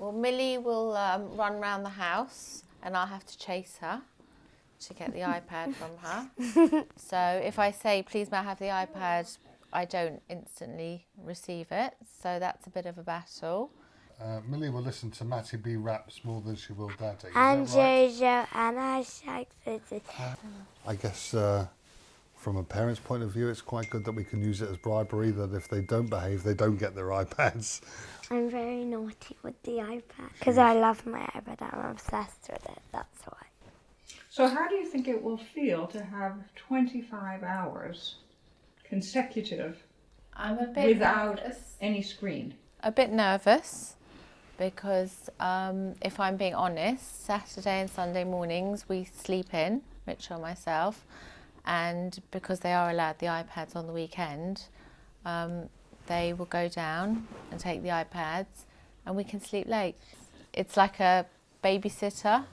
Well, Millie will run around the house and I'll have to chase her to get the iPad from her. So if I say, please may I have the iPad, I don't instantly receive it. So that's a bit of a battle. Millie will listen to Matty B raps more than she will Daddy. And Is that right? Jojo and I shake the... I guess from a parent's point of view, it's quite good that we can use it as bribery, that if they don't behave, they don't get their iPads. I'm very naughty with the iPad because I love my iPad. I'm obsessed with it, that's why. So how do you think it will feel to have 25 hours consecutive I'm a bit without nervous. any screen? A bit nervous because if I'm being honest, Saturday and Sunday mornings we sleep in, Mitchell and myself, and because they are allowed the iPads on the weekend, they will go down and take the iPads and we can sleep late. It's like a babysitter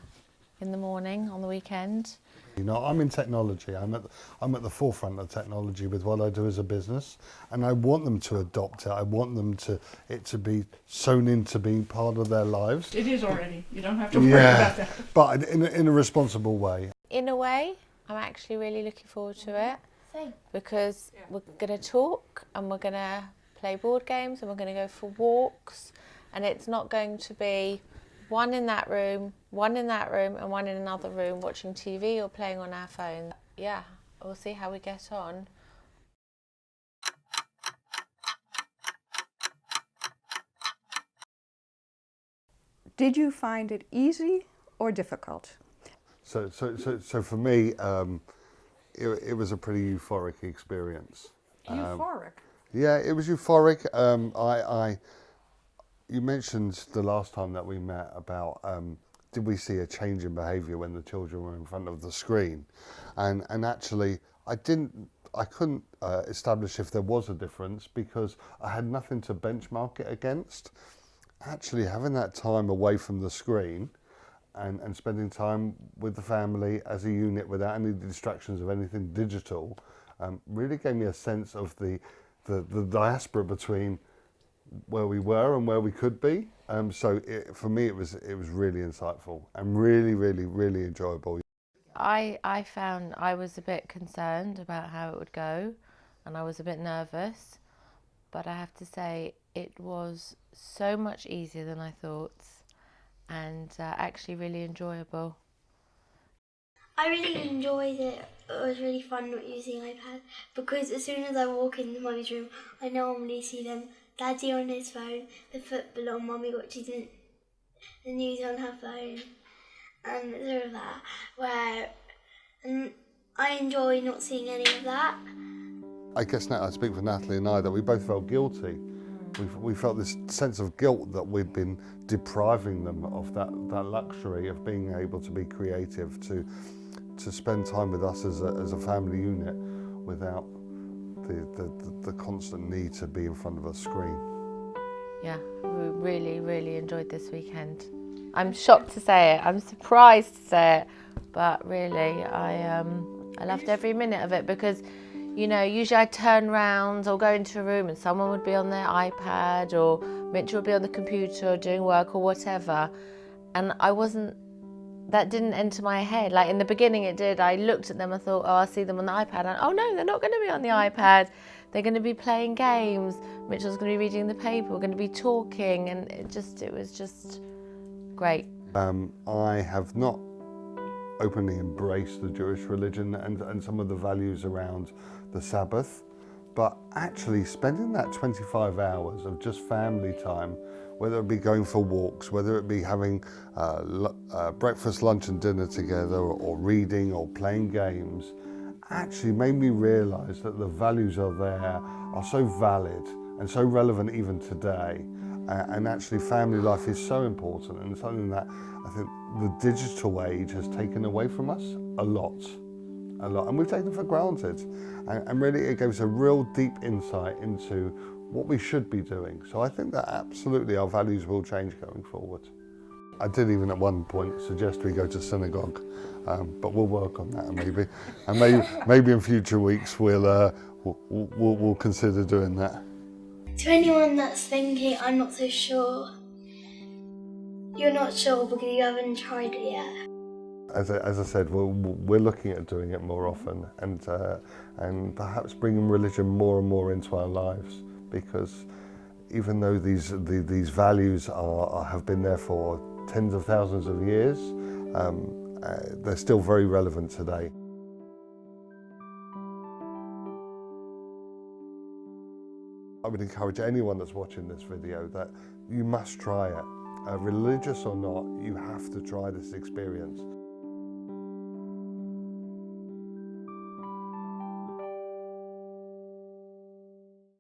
in the morning on the weekend. You know, I'm in technology. I'm at the forefront of technology with what I do as a business, and I want them to adopt it. I want them to be sewn into being part of their lives. It is already. You don't have to worry about that. But in a responsible way. In a way, I'm actually really looking forward to it. Same. Because we're going to talk and we're going to play board games and we're going to go for walks, and it's not going to be one in that room, one in that room and one in another room watching TV or playing on our phone. Yeah, we'll see how we get on. Did you find it easy or difficult? So for me, it was a pretty euphoric experience. Euphoric? Yeah, it was euphoric. You mentioned the last time that we met about did we see a change in behaviour when the children were in front of the screen, and actually I couldn't establish if there was a difference because I had nothing to benchmark it against. Actually, having that time away from the screen and spending time with the family as a unit without any distractions of anything digital really gave me a sense of the diaspora between where we were and where we could be. For me, it was really insightful and really enjoyable. I found I was a bit concerned about how it would go, and I was a bit nervous, but I have to say it was so much easier than I thought, and actually really enjoyable. I really enjoyed it. It was really fun not using iPad because as soon as I walk into Mummy's room, I normally see them, Daddy on his phone, the football on, Mummy watching the news on her phone, and sort of that, where I enjoy not seeing any of that. I guess now I speak for Natalie and I that we both felt guilty. We felt this sense of guilt that we'd been depriving them of that luxury of being able to be creative, to spend time with us as a family unit without the constant need to be in front of a screen. Yeah, we really enjoyed this weekend. I'm shocked to say it, I'm surprised to say it, but really I loved every minute of it because, you know, usually I'd turn around or go into a room and someone would be on their iPad or Mitchell would be on the computer doing work or whatever, and that didn't enter my head. Like in the beginning it did. I looked at them and thought, oh, I'll see them on the iPad. And oh no, they're not going to be on the iPad. They're going to be playing games. Mitchell's going to be reading the paper. We're going to be talking. And it was just great. I have not openly embraced the Jewish religion and some of the values around the Sabbath, but actually spending that 25 hours of just family time, whether it be going for walks, whether it be having breakfast, lunch and dinner together, or reading or playing games, actually made me realise that the values are so valid and so relevant even today. And actually family life is so important and something that I think the digital age has taken away from us a lot. And we've taken it for granted. And really it gives a real deep insight into what we should be doing. So I think that absolutely our values will change going forward. I did even at one point suggest we go to synagogue, but we'll work on that maybe in future weeks we'll consider doing that. To anyone that's thinking, I'm not so sure, You're not sure because you haven't tried it yet. As I said, we're looking at doing it more often, and perhaps bringing religion more and more into our lives, because even though these values have been there for tens of thousands of years, they're still very relevant today. I would encourage anyone that's watching this video that you must try it. Religious or not, you have to try this experience.